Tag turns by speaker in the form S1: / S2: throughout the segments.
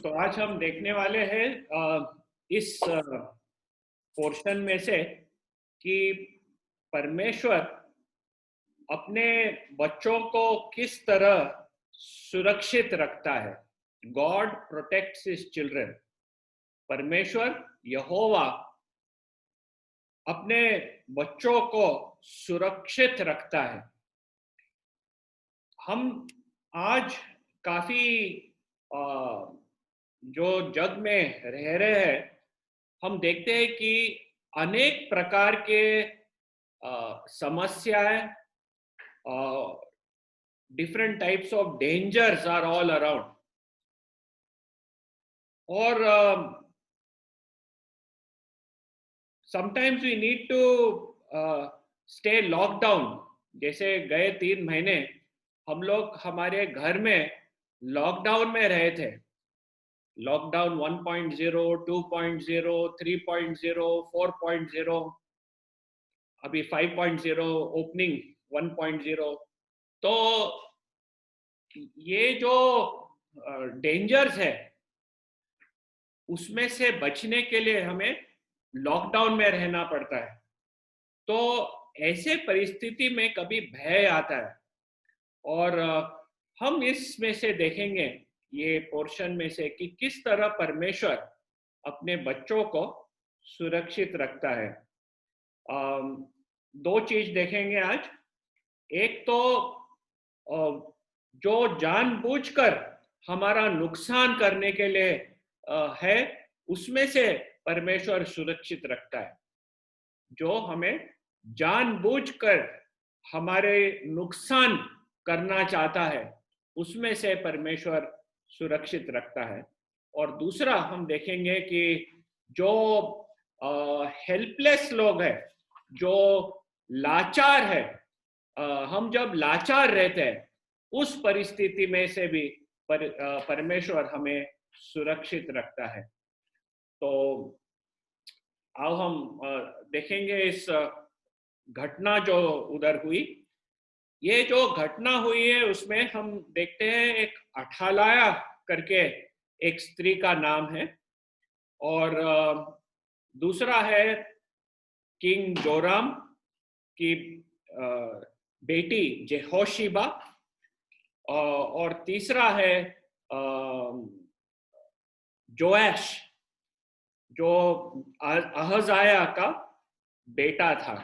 S1: तो आज हम देखने वाले हैं इस पोर्शन में से कि परमेश्वर अपने बच्चों को किस तरह सुरक्षित रखता है। God protects his children. परमेश्वर यहोवा अपने बच्चों को सुरक्षित रखता है। हम आज काफी जो जग में रह रहे हैं, हम देखते हैं कि अनेक प्रकार के समस्याएं, different types of dangers are all around. और sometimes we need to stay lockdown. जैसे गए 3 महीने हम लोग हमारे घर में लॉकडाउन में रहे थे। लॉकडाउन 1.0, 2.0, 3.0, 4.0, अभी 5.0, ओपनिंग 1.0। तो ये जो डेंजर्स है उसमें से बचने के लिए हमें लॉकडाउन में रहना पड़ता है। तो ऐसे परिस्थिति में कभी भय आता है, और हम इसमें से देखेंगे ये पोर्शन में से कि किस तरह परमेश्वर अपने बच्चों को सुरक्षित रखता है। दो चीज देखेंगे आज। एक तो जो जानबूझकर हमारा नुकसान करने के लिए है, उसमें से परमेश्वर सुरक्षित रखता है। जो हमें जानबूझकर हमारे नुकसान करना चाहता है, उसमें से परमेश्वर सुरक्षित रखता है। और दूसरा हम देखेंगे कि जो हेल्पलेस लोग हैं, जो लाचार है, हम जब लाचार रहते हैं उस परिस्थिति में से भी परमेश्वर हमें सुरक्षित रखता है। तो आओ हम देखेंगे इस घटना जो उधर हुई। ये जो घटना हुई है उसमें हम देखते हैं एक अठालाया करके एक स्त्री का नाम है, और दूसरा है किंग जोराम की बेटी जेहोशिबा, और तीसरा है जोएश, जो अहजाया का बेटा था।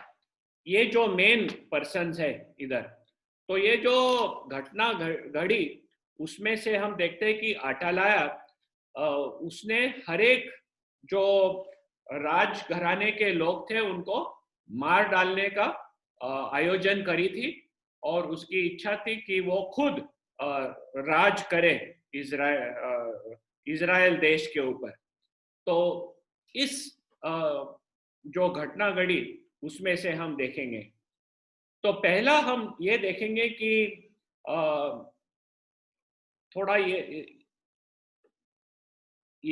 S1: ये जो मेन पर्सन्स है इधर। तो ये जो घटना घड़ी उसमें से हम देखते हैं कि अटालाया उसने हर एक जो राजघराने के लोग थे उनको मार डालने का आयोजन करी थी, और उसकी इच्छा थी कि वो खुद राज करे इजराइल देश के ऊपर। तो इस जो घटना घड़ी उसमें से हम देखेंगे। तो पहला हम ये देखेंगे कि थोड़ा ये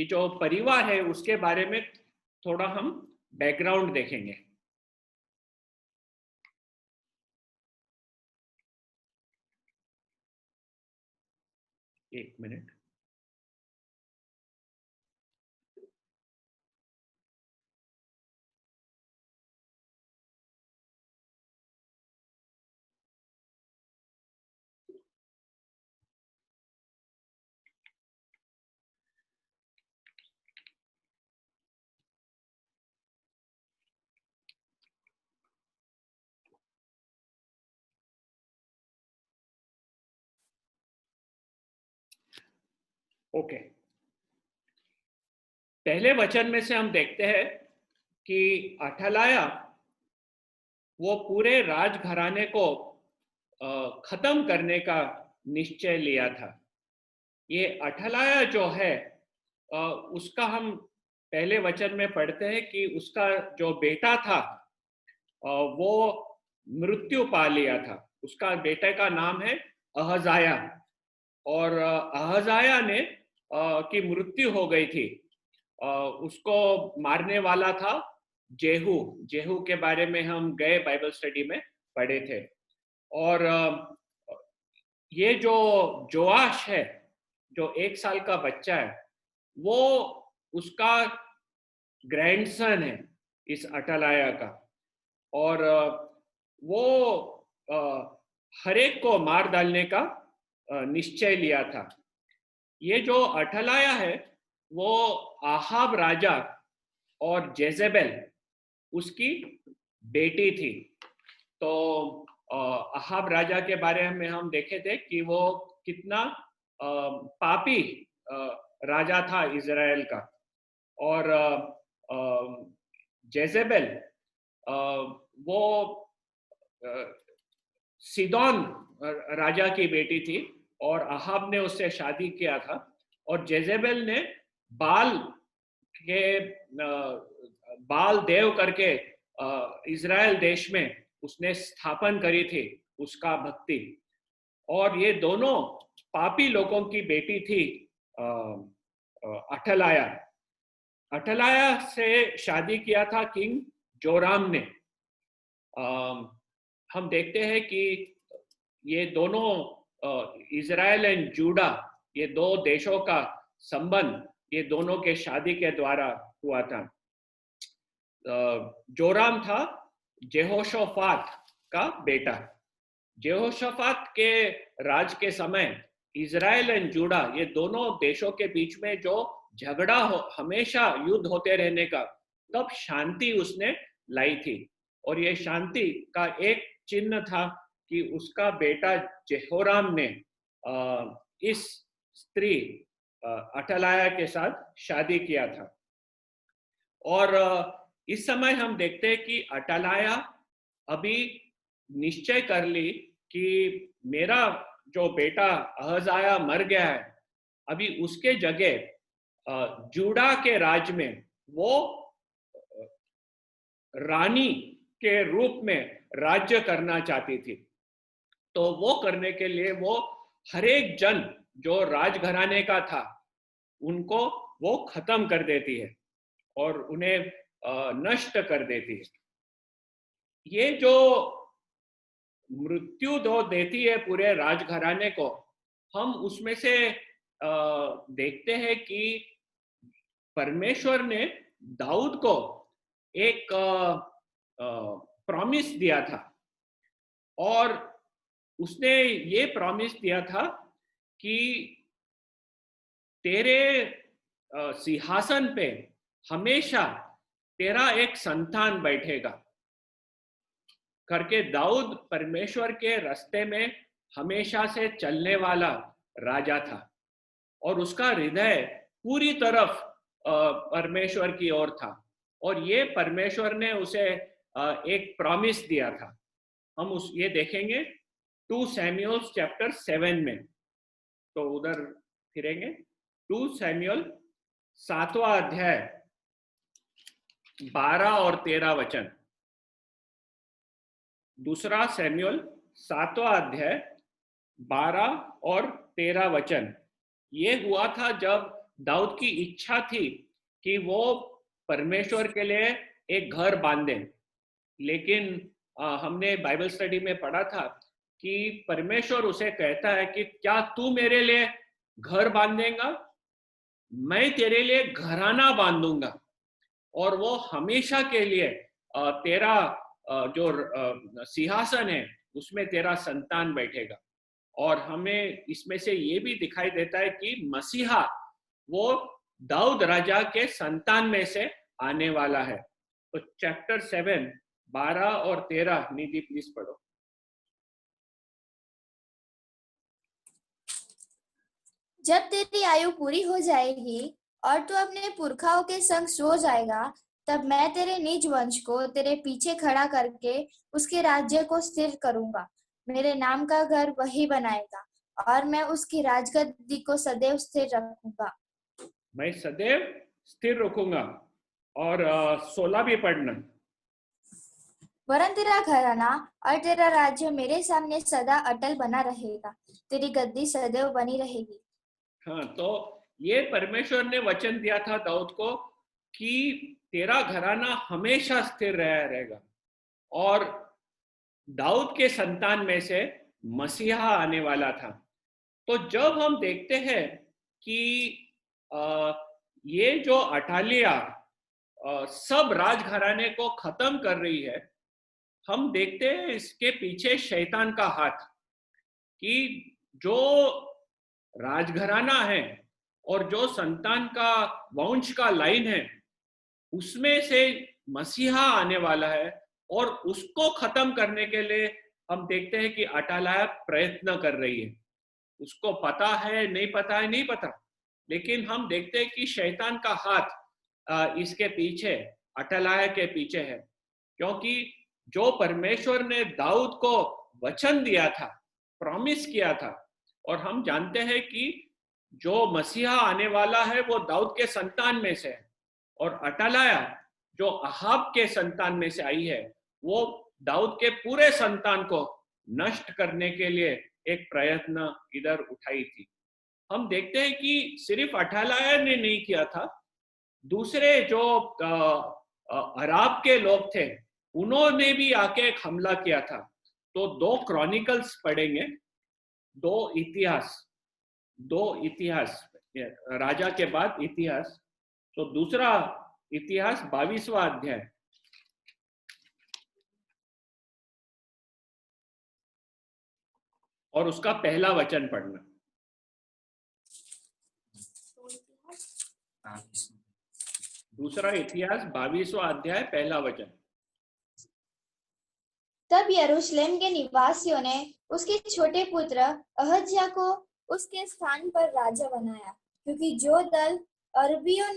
S1: जो परिवार है उसके बारे में थोड़ा हम बैकग्राउंड देखेंगे। एक मिनट। ओके, पहले वचन में से हम देखते हैं कि अठलाया वो पूरे राजघराने को खत्म करने का निश्चय लिया था। ये अठलाया जो है उसका हम पहले वचन में पढ़ते हैं कि उसका जो बेटा था वो मृत्यु पा लिया था। उसका बेटे का नाम है अहजाया, और अहजाया ने की मृत्यु हो गई थी। उसको मारने वाला था जेहू। जेहू के बारे में हम गए बाइबल स्टडी में पढ़े थे। और ये जो जोआश है, जो 1 साल का बच्चा है, वो उसका ग्रैंडसन है इस अटलाया का। और वो हर एक को मार डालने का निश्चय लिया था। ये जो अटलाया है वो आहाब राजा और जेजेबेल उसकी बेटी थी। तो अहाब राजा के बारे में हम देखे थे कि वो कितना पापी राजा था इज़राइल का। और जेजेबेल वो सीदोन राजा की बेटी थी और अहाब ने उससे शादी किया था। और जेजेबेल ने बाल के बाल देव करके इज़राइल देश में उसने स्थापन करी थी उसका भक्ति। और ये दोनों पापी लोगों की बेटी थी अठलाया। अठलाया से शादी किया था किंग जोराम ने। हम देखते हैं कि ये दोनों इज़राइल एंड जूडा, ये दो देशों का संबंध ये दोनों के शादी के द्वारा हुआ था। जोराम था जेहोशाफात का बेटा। जेहोशाफात के राज के समय इज़राइल एंड जूडा ये दोनों देशों के बीच में जो झगड़ा हमेशा युद्ध होते रहने का, तब शांति उसने लाई थी। और ये शांति का एक चिन्ह था कि उसका बेटा जेहोराम ने इस स्त्री अटलाया के साथ शादी किया था। और इस समय हम देखते हैं कि अटलाया अभी निश्चय कर ली कि मेरा जो बेटा अहजाया मर गया है, अभी उसके जगह जूडा के राज में वो रानी के रूप में राज्य करना चाहती थी। तो वो करने के लिए वो हर एक जन जो राजघराने का था उनको वो खत्म कर देती है और उन्हें नष्ट कर देती है। ये जो मृत्यु दो देती है पूरे राजघराने को, हम उसमें से देखते हैं कि परमेश्वर ने दाऊद को एक प्रॉमिस दिया था। और उसने ये प्रॉमिस दिया था कि तेरे सिंहासन पे हमेशा तेरा एक संतान बैठेगा करके। दाऊद परमेश्वर के रास्ते में हमेशा से चलने वाला राजा था और उसका हृदय पूरी तरफ परमेश्वर की ओर था। और ये परमेश्वर ने उसे एक प्रॉमिस दिया था। हम उस ये देखेंगे 2 सैमुअल चैप्टर 7 में। तो उधर फिरेंगे 2 सैमुअल 7वां अध्याय 12 और 13 वचन। दूसरा सैमुअल 7वां अध्याय 12 और 13 वचन। ये हुआ था जब दाऊद की इच्छा थी कि वो परमेश्वर के लिए एक घर बांधे। लेकिन हमने बाइबल स्टडी में पढ़ा था कि परमेश्वर उसे कहता है कि क्या तू मेरे लिए घर बांधेगा? मैं तेरे लिए घराना बांधूंगा और वो हमेशा के लिए तेरा जो सिंहासन है उसमें तेरा संतान बैठेगा। और हमें इसमें से ये भी दिखाई देता है कि मसीहा वो दाऊद राजा के संतान में से आने वाला है। तो चैप्टर 7 12 और 13 निधि प्लीज पढ़ो।
S2: जब तेरी आयु पूरी हो जाएगी और तू अपने पुरखाओं के संग सो जाएगा, तब मैं तेरे निज वंश को तेरे पीछे खड़ा करके उसके राज्य को स्थिर करूंगा। मेरे नाम का घर वही बनाएगा और मैं उसकी राजगद्दी को सदैव स्थिर रखूंगा।
S1: मैं सदैव स्थिर रखूंगा। और 16 भी पढ़ना।
S2: वरन तेरा घराना और तेरा राज्य मेरे सामने सदा अटल बना रहेगा। तेरी गद्दी सदैव बनी रहेगी।
S1: हाँ, तो ये परमेश्वर ने वचन दिया था दाऊद को कि तेरा घराना हमेशा स्थिर रहेगा। और दाऊद के संतान में से मसीहा आने वाला था। तो जब हम देखते हैं कि ये जो अटालिया सब राजघराने को खत्म कर रही है, हम देखते हैं इसके पीछे शैतान का हाथ, कि जो राजघराना है और जो संतान का वंश का लाइन है, उसमें से मसीहा आने वाला है, और उसको खत्म करने के लिए हम देखते हैं कि अटालिया प्रयत्न कर रही है। उसको पता है नहीं पता है नहीं पता, लेकिन हम देखते हैं कि शैतान का हाथ इसके पीछे, अटालिया के पीछे है। क्योंकि जो परमेश्वर ने दाऊद को वचन दिया था, प्रॉमिस किया था, और हम जानते हैं कि जो मसीहा आने वाला है वो दाऊद के संतान में से है, और अटालिया जो अहाब के संतान में से आई है, वो दाऊद के पूरे संतान को नष्ट करने के लिए एक प्रयत्न इधर उठाई थी। हम देखते हैं कि सिर्फ अटालिया ने नहीं किया था, दूसरे जो अराब के लोग थे उन्होंने भी आके एक हमला किया था। तो 2 क्रॉनिकल्स पढ़ेंगे, 2 इतिहास, राजा के बाद इतिहास। तो दूसरा इतिहास 22वां अध्याय, और उसका पहला वचन पढ़ना। दूसरा इतिहास 22वां अध्याय पहला वचन।
S2: तब यरूशलेम के निवासियों ने उसके छोटे पुत्र अहज्या को उसके स्थान पर राजा बनाया, क्योंकि जो दल अरबियों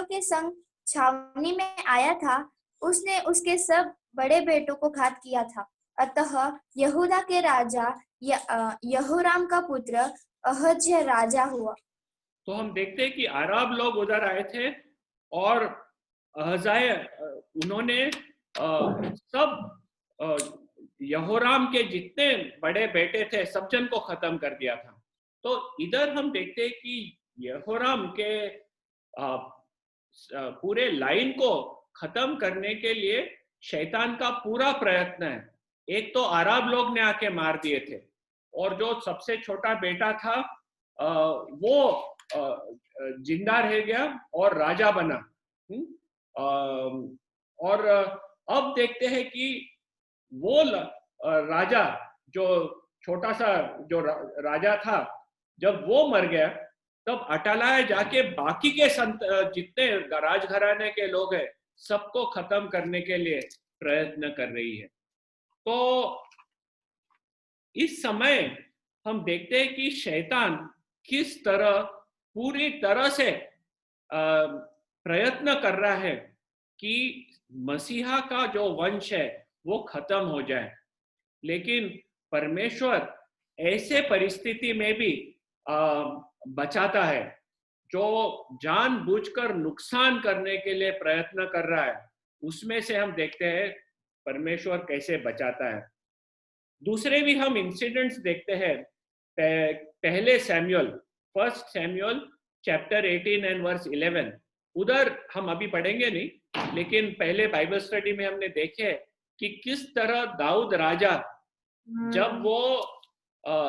S2: के संग छावनी में आया था, उसने उसके सब बड़े बेटों को घात किया था। अतः यहूदा के राजा यहोराम का पुत्र अहज्या राजा हुआ।
S1: तो हम देखते हैं कि अरब लोग उधर आए थे, और अहज्या उन्होंने सब यहोराम के जितने बड़े बेटे थे सब जन को खत्म कर दिया था। तो इधर हम देखते हैं कि यहोराम के पूरे लाइन को खत्म करने के लिए शैतान का पूरा प्रयत्न है। एक तो अरब लोग ने आके मार दिए थे, और जो सबसे छोटा बेटा था वो जिंदा रह गया और राजा बना। और अब देखते हैं कि वो राजा, जो छोटा सा जो राजा था, जब वो मर गया, तब अटालिया जाके बाकी के जितने राजघराने के लोग हैं सबको खत्म करने के लिए प्रयत्न कर रही है। तो इस समय हम देखते हैं कि शैतान किस तरह पूरी तरह से प्रयत्न कर रहा है कि मसीहा का जो वंश है वो खत्म हो जाए। लेकिन परमेश्वर ऐसे परिस्थिति में भी बचाता है। जो जानबूझकर नुकसान करने के लिए प्रयत्न कर रहा है, उसमें से हम देखते हैं परमेश्वर कैसे बचाता है। दूसरे भी हम इंसिडेंट्स देखते हैं। पहले Samuel, 1 Samuel chapter 18 and verse 11, उधर हम अभी पढ़ेंगे नहीं, लेकिन पहले बाइबल स्टडी में हमने देखे कि किस तरह दाऊद राजा जब वो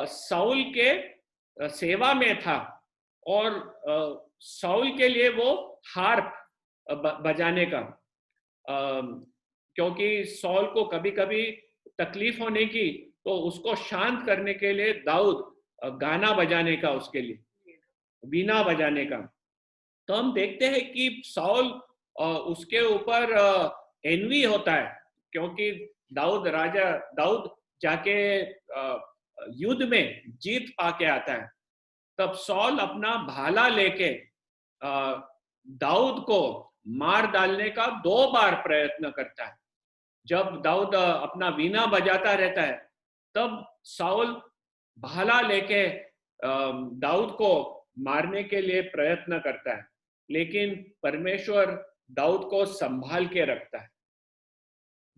S1: साउल के सेवा में था, और साउल के लिए वो हार्प बजाने का, क्योंकि साउल को कभी कभी तकलीफ होने की, तो उसको शांत करने के लिए दाऊद गाना बजाने का, उसके लिए वीणा बजाने का। तो हम देखते हैं कि साउल उसके ऊपर एनवी होता है, क्योंकि दाऊद जाके युद्ध में जीत पाके आता है। तब साउल अपना भाला लेके दाऊद को मार डालने का 2 बार प्रयत्न करता है। जब दाऊद अपना वीणा बजाता रहता है, तब साउल भाला लेके दाऊद को मारने के लिए प्रयत्न करता है, लेकिन परमेश्वर दाऊद को संभाल के रखता है।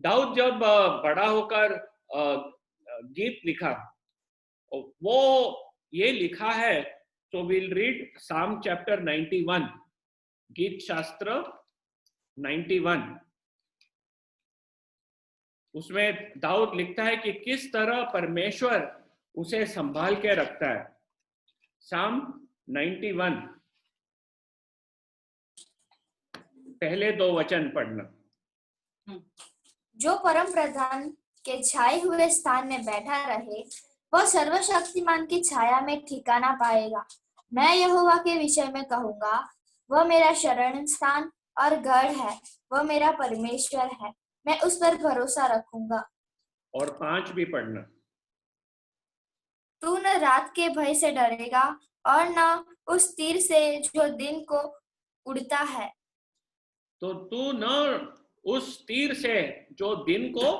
S1: दाऊद जब बड़ा होकर गीत लिखा, वो ये लिखा है, तो विल रीड साम चैप्टर 91, गीत शास्त्र 91। उसमें दाऊद लिखता है कि किस तरह परमेश्वर उसे संभाल के रखता है। साम 91 पहले 2 वचन पढ़ना।
S2: जो परम प्रधान के छाए हुए स्थान में बैठा रहे, वह सर्वशक्तिमान की छाया में ठिकाना पाएगा। मैं यहोवा के विषय में कहूंगा, वह मेरा शरण स्थान और गढ़ है, वह मेरा परमेश्वर है, मैं उस पर भरोसा रखूंगा।
S1: और 5 भी पढ़ना।
S2: तू न रात के भय से डरेगा और न उस तीर से जो दिन को उड़ता है।
S1: तो तू न उस तीर से जो दिन को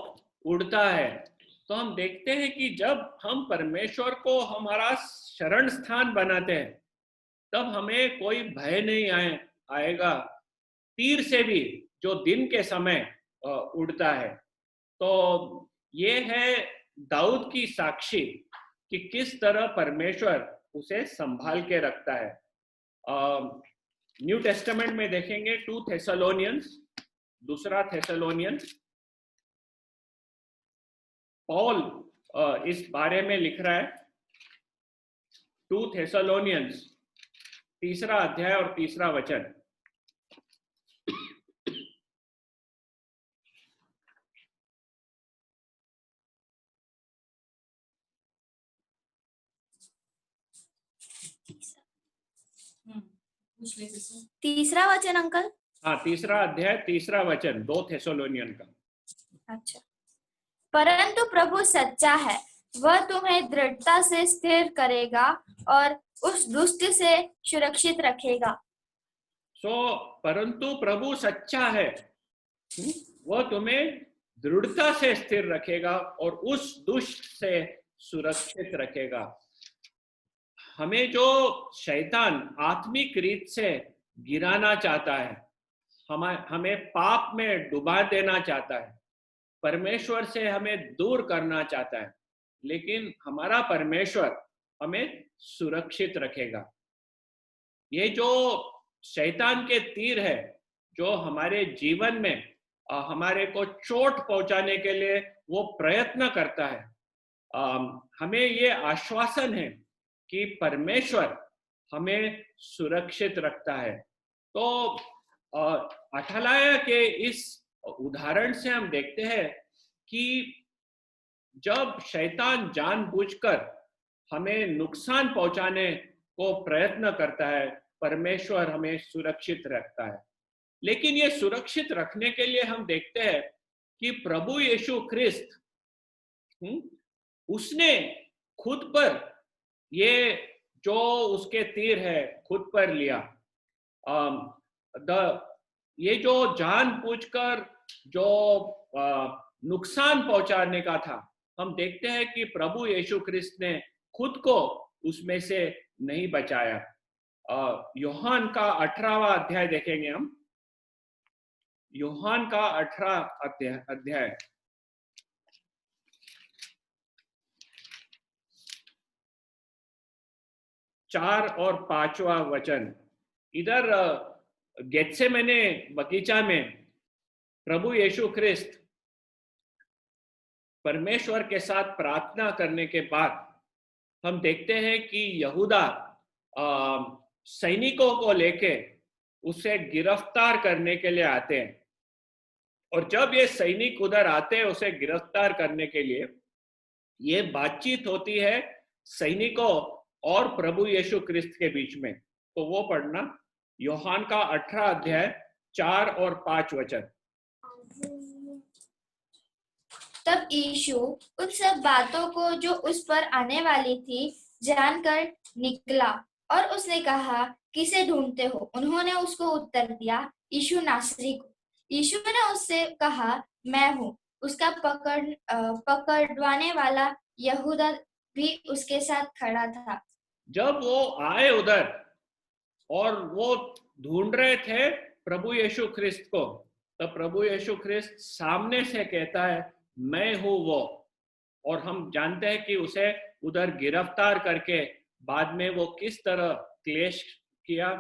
S1: उड़ता है। तो हम देखते हैं कि जब हम परमेश्वर को हमारा शरण स्थान बनाते हैं, तब हमें कोई भय नहीं आएगा तीर से भी जो दिन के समय उड़ता है। तो ये है दाऊद की साक्षी कि किस तरह परमेश्वर उसे संभाल के रखता है। न्यू टेस्टामेंट में देखेंगे 2 थेसलोनियंस, दूसरा थेसलोनियंस, पॉल इस बारे में लिख रहा है। 2 थेसलोनियंस 3 अध्याय और 3 वचन।
S2: तीसरा वचन अंकल।
S1: हाँ, 3 अध्याय 3 वचन, 2 थेसलोनियन का।
S2: अच्छा। परंतु प्रभु सच्चा है, वह तुम्हें दृढ़ता से स्थिर करेगा और उस दुष्ट से सुरक्षित रखेगा।
S1: परंतु प्रभु सच्चा है, वह तुम्हें दृढ़ता से स्थिर रखेगा और उस दुष्ट से सुरक्षित रखेगा। हमें जो शैतान आत्मिक रीत से गिराना चाहता है, हमें पाप में डुबा देना चाहता है, परमेश्वर से हमें दूर करना चाहता है, लेकिन हमारा परमेश्वर हमें सुरक्षित रखेगा। ये जो शैतान के तीर है, जो हमारे जीवन में हमारे को चोट पहुंचाने के लिए वो प्रयत्न करता है, हमें ये आश्वासन है कि परमेश्वर हमें सुरक्षित रखता है। तो अठालाया के इस उदाहरण से हम देखते हैं कि जब शैतान जानबूझकर हमें नुकसान पहुंचाने को प्रयत्न करता है, परमेश्वर हमें सुरक्षित रखता है। लेकिन ये सुरक्षित रखने के लिए हम देखते हैं कि प्रभु यीशु ख्रिस्त उसने खुद पर ये जो उसके तीर है खुद पर लिया। ये जो जानबूझकर जो नुकसान पहुंचाने का था, हम देखते हैं कि प्रभु यीशु ख्रिस्त ने खुद को उसमें से नहीं बचाया। यूहन्ना का 18वां अध्याय देखेंगे हम। यूहन्ना का 18 अध्याय 4 और 5 वचन। इधर गेत्सेमने बगीचा में प्रभु यीशु ख्रिस्त परमेश्वर के साथ प्रार्थना करने के बाद हम देखते हैं कि यहूदा सैनिकों को लेके उसे गिरफ्तार करने के लिए आते हैं। और जब ये सैनिक उधर आते हैं उसे गिरफ्तार करने के लिए, ये बातचीत होती है सैनिकों और प्रभु यीशु ख्रिस्त के बीच में। तो वो पढ़ना, यूहन्ना का 18 अध्याय 4 और 5 वचन।
S2: तब यीशु उन सब बातों को जो उस पर आने वाली थी जानकर निकला और उसने कहा, किसे ढूंढते हो? उन्होंने उसको उत्तर दिया, यीशु नासरी को। यीशु ने उससे कहा, मैं हूँ। उसका पकड़वाने वाला यहूदा भी उसके साथ खड़ा था। जब
S1: वो आए उधर और वो ढूंढ रहे थे प्रभु यीशु ख्रिस्त को, तब प्रभु यीशु ख्रिस्त सामने से कहता है, मैं हूँ वो। और हम जानते हैं कि उसे उधर गिरफ्तार करके बाद में वो किस तरह क्लेश किया,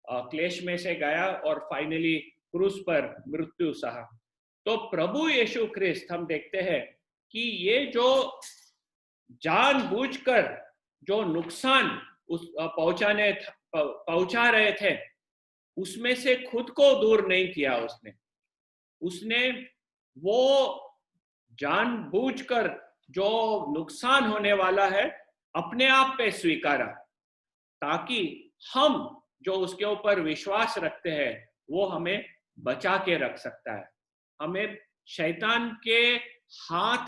S1: क्लेश में से गया और फाइनली क्रूस पर मृत्यु सहा। तो प्रभु यीशु ख्रिस्त हम देखते हैं कि ये जो जानबूझकर जो नुकसान उस पहुंचा रहे थे, उसमें से खुद को दूर नहीं किया उसने वो जानबूझकर जो नुकसान होने वाला है अपने आप पे स्वीकारा, ताकि हम जो उसके ऊपर विश्वास रखते हैं वो हमें बचा के रख सकता है। हमें शैतान के हाथ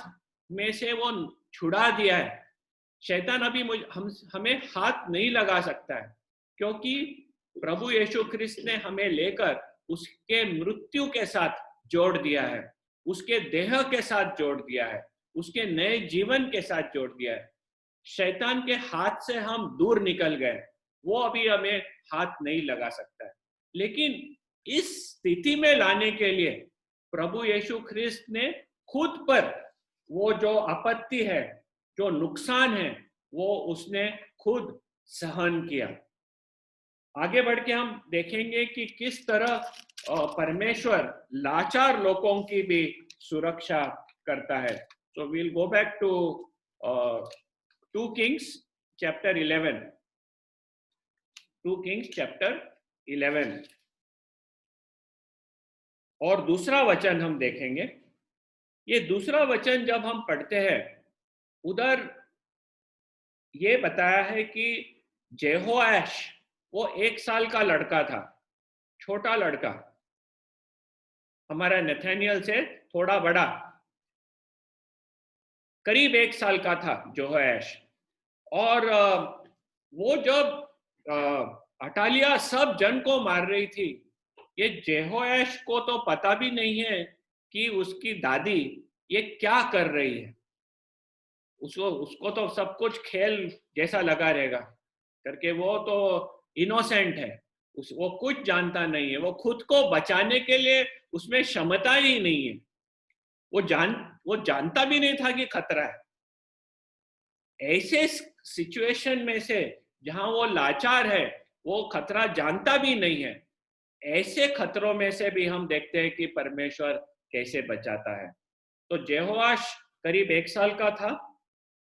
S1: में से वो छुड़ा दिया है। शैतान अभी हमें हाथ नहीं लगा सकता है, क्योंकि प्रभु यीशु ख्रिस्त ने हमें लेकर उसके मृत्यु के साथ जोड़ दिया है, उसके देह के साथ जोड़ दिया है, उसके नए जीवन के साथ जोड़ दिया है। शैतान के हाथ से हम दूर निकल गए, वो अभी हमें हाथ नहीं लगा सकता है। लेकिन इस स्थिति में लाने के लिए प्रभु यीशु ख्रिस्त ने खुद पर वो जो आपत्ति है, जो नुकसान है, वो उसने खुद सहन किया। आगे बढ़ के हम देखेंगे कि किस तरह परमेश्वर लाचार लोगों की भी सुरक्षा करता है। So we'll go back to 2 Kings chapter 11. 2 Kings chapter 11 और दूसरा वचन हम देखेंगे। ये दूसरा वचन जब हम पढ़ते हैं, उधर ये बताया है कि जेहोआश वो 1 साल का लड़का था, छोटा लड़का, हमारा नथानियल से थोड़ा बड़ा, करीब 1 साल का था जेहोआश। और वो जब अटालिया सब जन को मार रही थी, ये जेहोआश को तो पता भी नहीं है कि उसकी दादी ये क्या कर रही है। उसको तो सब कुछ खेल जैसा लगा रहेगा करके, वो तो इनोसेंट है, वो कुछ जानता नहीं है, वो खुद को बचाने के लिए उसमें क्षमता ही नहीं है। वो जानता भी नहीं था कि खतरा है। ऐसे सिचुएशन में से जहां वो लाचार है, वो खतरा जानता भी नहीं है, ऐसे खतरों में से भी हम देखते हैं कि परमेश्वर कैसे बचाता है। तो जेहोआश करीब 1 साल का था,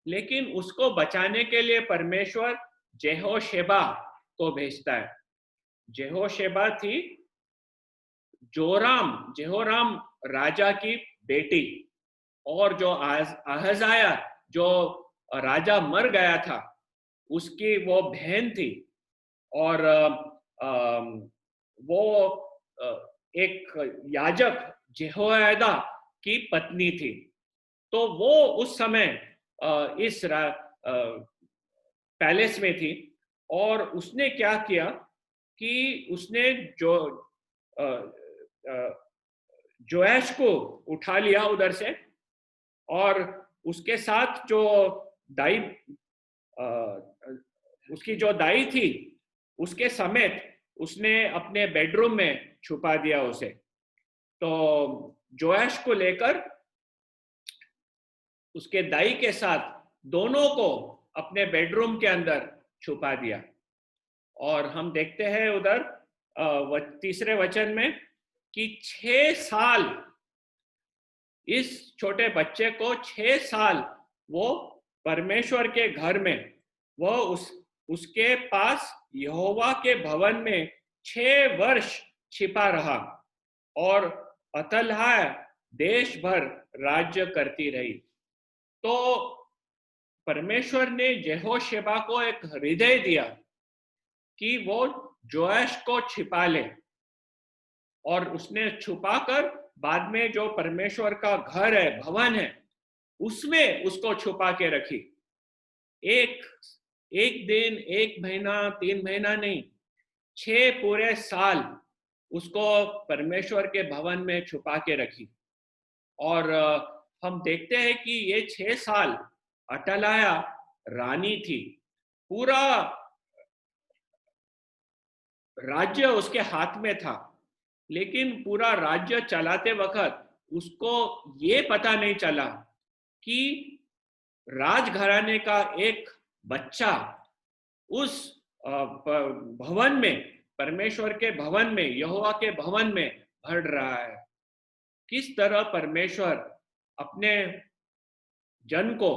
S1: लेकिन उसको बचाने के लिए परमेश्वर जेहोशेबा को भेजता है। जेहोशेबा थी जेहोराम राजा की बेटी, और जो अहजाया जो राजा मर गया था उसकी वो बहन थी, और वो एक याजक जेहोयादा की पत्नी थी। तो वो उस समय इस पैलेस में थी, और उसने क्या किया कि उसने जोएश को उठा लिया उधर से, और उसके साथ जो दाई उसकी जो दाई थी उसके समेत उसने अपने बेडरूम में छुपा दिया उसे। तो जोएश को लेकर उसके दाई के साथ दोनों को अपने बेडरूम के अंदर छुपा दिया। और हम देखते हैं उधर तीसरे वचन में कि 6 साल इस छोटे बच्चे को 6 साल वो परमेश्वर के घर में, वो उसके पास यहोवा के भवन में 6 वर्ष छिपा रहा, और अतल्हा देश भर राज्य करती रही। तो परमेश्वर ने जेहोशेबा को एक हृदय दिया कि वो जोएश को छिपा ले, और उसने छुपाकर बाद में जो परमेश्वर का घर है, भवन है, उसमें उसको छुपा के रखी। एक दिन, 1 महीना, 3 महीना नहीं, 6 पूरे साल उसको परमेश्वर के भवन में छुपा के रखी। और हम देखते हैं कि ये 6 साल अटलाया रानी थी, पूरा राज्य उसके हाथ में था, लेकिन पूरा राज्य चलाते वक्त उसको ये पता नहीं चला कि राजघराने का एक बच्चा उस भवन में, परमेश्वर के भवन में, यहोवा के भवन में बढ़ रहा है। किस तरह परमेश्वर अपने जन को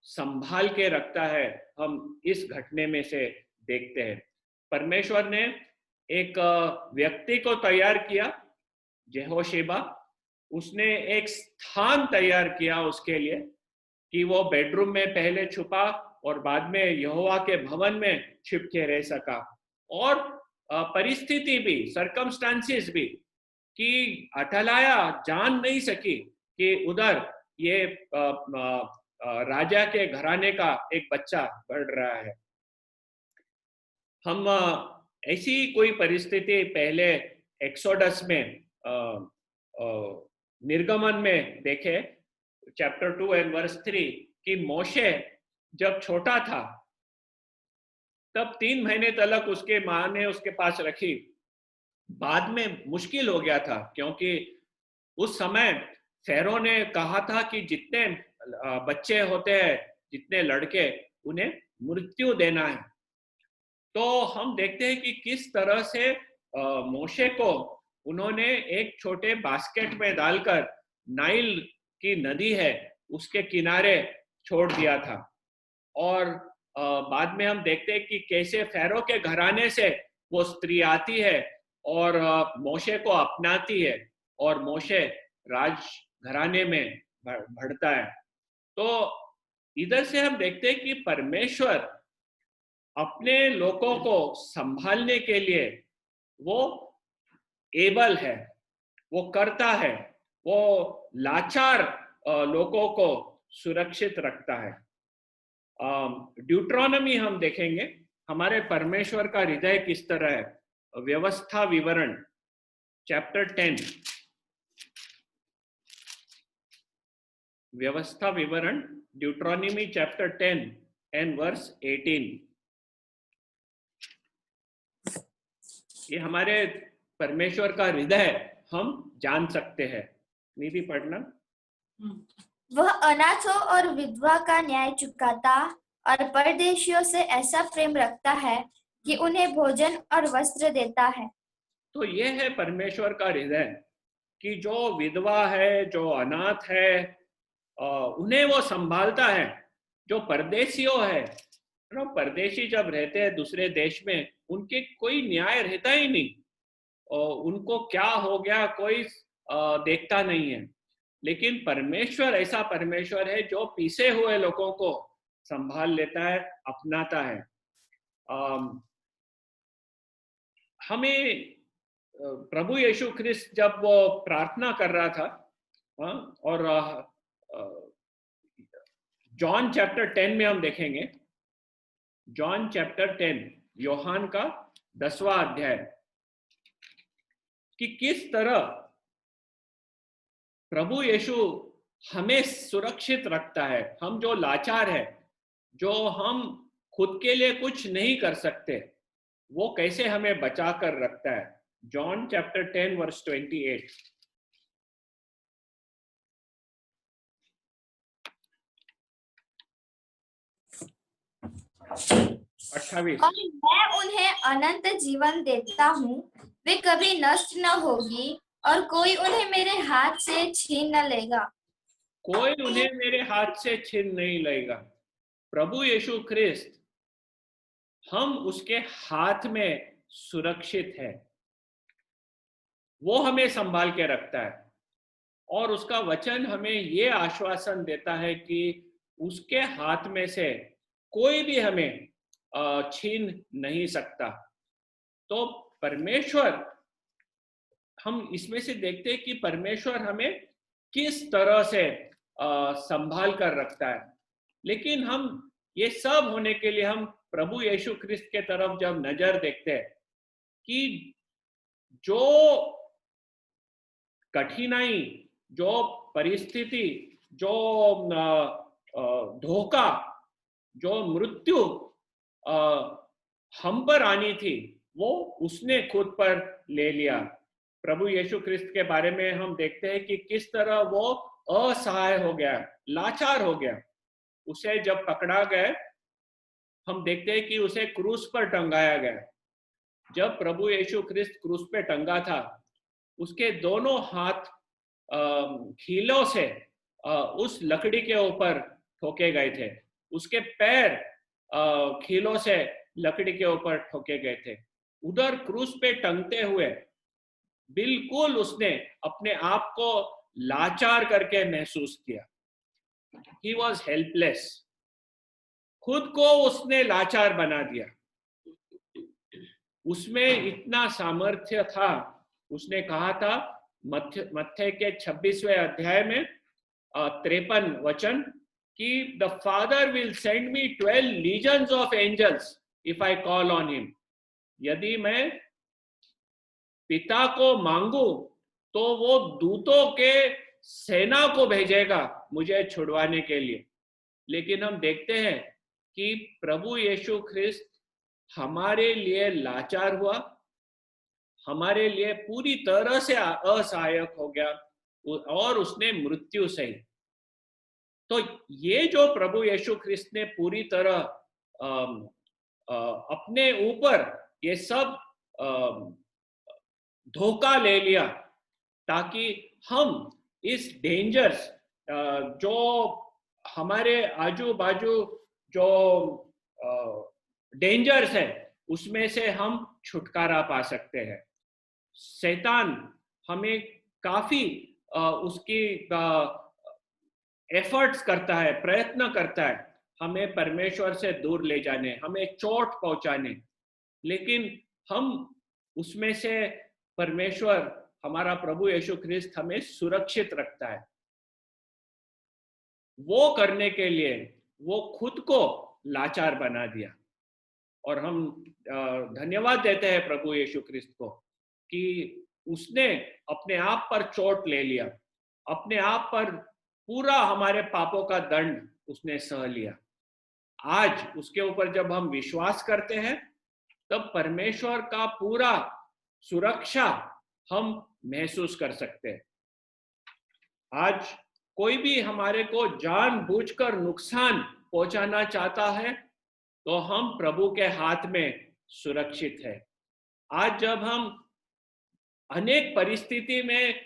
S1: संभाल के रखता है, हम इस घटने में से देखते हैं। परमेश्वर ने एक व्यक्ति को तैयार किया, यहोशेबा। उसने एक स्थान तैयार किया उसके लिए कि वो बेडरूम में पहले छुपा और बाद में यहोवा के भवन में छिप के रह सका। और परिस्थिति भी, सर्कमस्टांसेस भी, कि अटलाया जान नहीं सकी कि उधर ये राजा के घराने का एक बच्चा बढ़ रहा है। हम ऐसी कोई परिस्थिति पहले एक्सोडस में निर्गमन में देखे, चैप्टर 2 एंड वर्स 3, कि मोशे जब छोटा था तब 3 महीने तक उसके माँ ने उसके पास रखी। बाद में मुश्किल हो गया था, क्योंकि उस समय फेरो ने कहा था कि जितने बच्चे होते हैं, जितने लड़के, उन्हें मृत्यु देना है। तो हम देखते हैं कि किस तरह से मोशे को उन्होंने एक छोटे बास्केट में डालकर नाइल की नदी है उसके किनारे छोड़ दिया था। और बाद में हम देखते हैं कि कैसे फेरो के घराने से वो स्त्री आती है और मोशे को अपनाती है और मोशे राज घराने में बढ़ता है। तो इधर से हम देखते हैं कि परमेश्वर अपने लोगों को संभालने के लिए वो एबल है, वो करता है, वो लाचार लोगों को सुरक्षित रखता है। ड्यूट्रोनॉमी हम देखेंगे, हमारे परमेश्वर का हृदय किस तरह है। व्यवस्था विवरण चैप्टर 10, व्यवस्था विवरण ड्यूट्रोनॉमी चैप्टर 10 एंड वर्स 18। ये हमारे परमेश्वर का हृदय हम जान सकते हैं। निधि पढ़ना।
S2: वह अनाथों और विधवा का न्याय चुकाता और परदेशियों से ऐसा प्रेम रखता है कि उन्हें भोजन और वस्त्र देता है।
S1: तो ये है परमेश्वर का हृदय, कि जो विधवा है, जो अनाथ है, उन्हें वो संभालता है। जो परदेशियों है, परदेशी जब रहते हैं दूसरे देश में, उनके कोई न्याय रहता ही नहीं, और उनको क्या हो गया कोई देखता नहीं है। लेकिन परमेश्वर ऐसा परमेश्वर है जो पीसे हुए लोगों को संभाल लेता है, अपनाता है। हमें प्रभु यीशु ख्रिस्त जब वो प्रार्थना कर रहा था, और जॉन चैप्टर 10 में हम देखेंगे, जॉन चैप्टर 10, योहान का 10वां अध्याय, कि किस तरह प्रभु यीशु हमें सुरक्षित रखता है। हम जो लाचार है, जो हम खुद के लिए कुछ नहीं कर सकते, वो कैसे हमें बचा कर रखता है। John chapter 10 verse 28। 28।
S2: और मैं उन्हें अनंत जीवन देता हूँ, वे कभी नष्ट न होगी और कोई उन्हें मेरे हाथ से छीन न लेगा।
S1: कोई उन्हें मेरे हाथ से छीन नहीं लेगा। प्रभु यीशु ख्रिस्त, हम उसके हाथ में सुरक्षित है। वो हमें संभाल के रखता है, और उसका वचन हमें ये आश्वासन देता है कि उसके हाथ में से कोई भी हमें छीन नहीं सकता। तो परमेश्वर, हम इसमें से देखते हैं कि परमेश्वर हमें किस तरह से संभाल कर रखता है। लेकिन हम ये सब होने के लिए हम प्रभु यीशु ख्रिस्त के तरफ जब नजर देखते हैं, कि जो कठिनाई, जो परिस्थिति, जो धोखा, जो मृत्यु हम पर आनी थी, वो उसने खुद पर ले लिया। प्रभु यीशु ख्रिस्त के बारे में हम देखते हैं कि किस तरह वो असहाय हो गया, लाचार हो गया। उसे जब पकड़ा गया, हम देखते हैं कि उसे क्रूस पर टंगाया गया। जब प्रभु यीशु ख्रिस्त क्रूस पे टंगा था, उसके दोनों हाथ कीलों से उस लकड़ी के ऊपर ठोके गए थे। उसके पैर कीलों से लकड़ी के ऊपर ठोके गए थे, उधर क्रूस पे टंगते हुए बिल्कुल उसने अपने आप को लाचार करके महसूस किया। He was helpless. खुद को उसने लाचार बना दिया। उसमें इतना सामर्थ्य था। उसने कहा था मत्थई के 26वें अध्याय में 53 वचन कि the father will send me 12 legions of angels if I call on him. यदि मैं पिता को मांगू तो वो दूतों के सेना को भेजेगा मुझे छुड़वाने के लिए। लेकिन हम देखते हैं कि प्रभु यीशु ख्रिस्त हमारे लिए लाचार हुआ, हमारे लिए पूरी तरह से असहायक हो गया और उसने मृत्यु सही। तो ये जो प्रभु यीशु ख्रिस्त ने पूरी तरह अपने ऊपर ये सब धोखा ले लिया ताकि हम इस डेंजर्स जो हमारे आजू बाजू जो डेंजर्स है उसमें से हम छुटकारा पा सकते हैं। शैतान हमें काफी उसकी एफर्ट्स करता है, प्रयत्न करता है हमें परमेश्वर से दूर ले जाने, हमें चोट पहुंचाने, लेकिन हम उसमें से परमेश्वर हमारा प्रभु यीशु ख्रिस्त हमें सुरक्षित रखता है। वो करने के लिए वो खुद को लाचार बना दिया और हम धन्यवाद देते हैं प्रभु यीशु ख्रिस्त को कि उसने अपने आप पर चोट ले लिया, अपने आप पर पूरा हमारे पापों का दंड उसने सह लिया। आज उसके ऊपर जब हम विश्वास करते हैं तब परमेश्वर का पूरा सुरक्षा हम महसूस कर सकते हैं। आज कोई भी हमारे को जानबूझकर नुकसान पहुंचाना चाहता है तो हम प्रभु के हाथ में सुरक्षित है। आज जब हम अनेक परिस्थिति में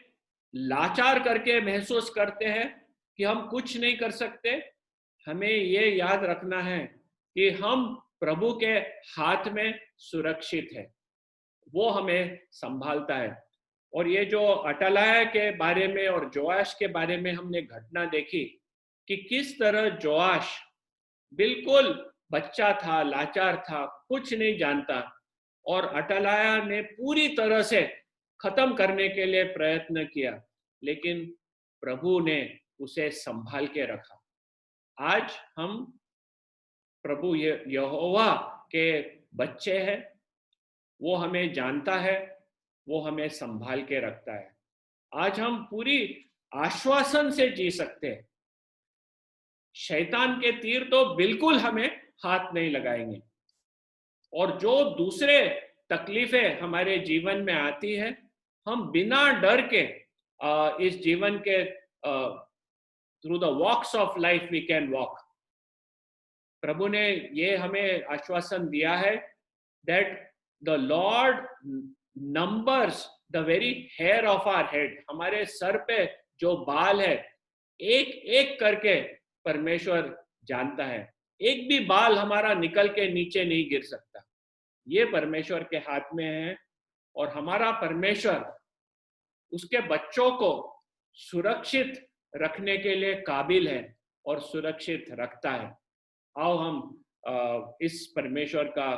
S1: लाचार करके महसूस करते हैं कि हम कुछ नहीं कर सकते, हमें ये याद रखना है कि हम प्रभु के हाथ में सुरक्षित है, वो हमें संभालता है। और ये जो अटलाया के बारे में और जोआश के बारे में हमने घटना देखी कि किस तरह जोआश बिल्कुल बच्चा था, लाचार था, कुछ नहीं जानता, और अटलाया ने पूरी तरह से खत्म करने के लिए प्रयत्न किया, लेकिन प्रभु ने उसे संभाल के रखा। आज हम प्रभु यहोवा के बच्चे हैं, वो हमें जानता है, वो हमें संभाल के रखता है। आज हम पूरी आश्वासन से जी सकते हैं। शैतान के तीर तो बिल्कुल हमें हाथ नहीं लगाएंगे, और जो दूसरे तकलीफें हमारे जीवन में आती है, हम बिना डर के इस जीवन के through the walks of life we can walk. प्रभु ने ये हमें आश्वासन दिया है that the lord numbers the very hair of our head. हमारे सर पे जो बाल है एक एक करके परमेश्वर जानता है, एक भी बाल हमारा निकल के नीचे नहीं गिर सकता। ये परमेश्वर के हाथ में है और हमारा परमेश्वर उसके बच्चों को सुरक्षित रखने के लिए काबिल है और सुरक्षित रखता है। आओ हम इस परमेश्वर का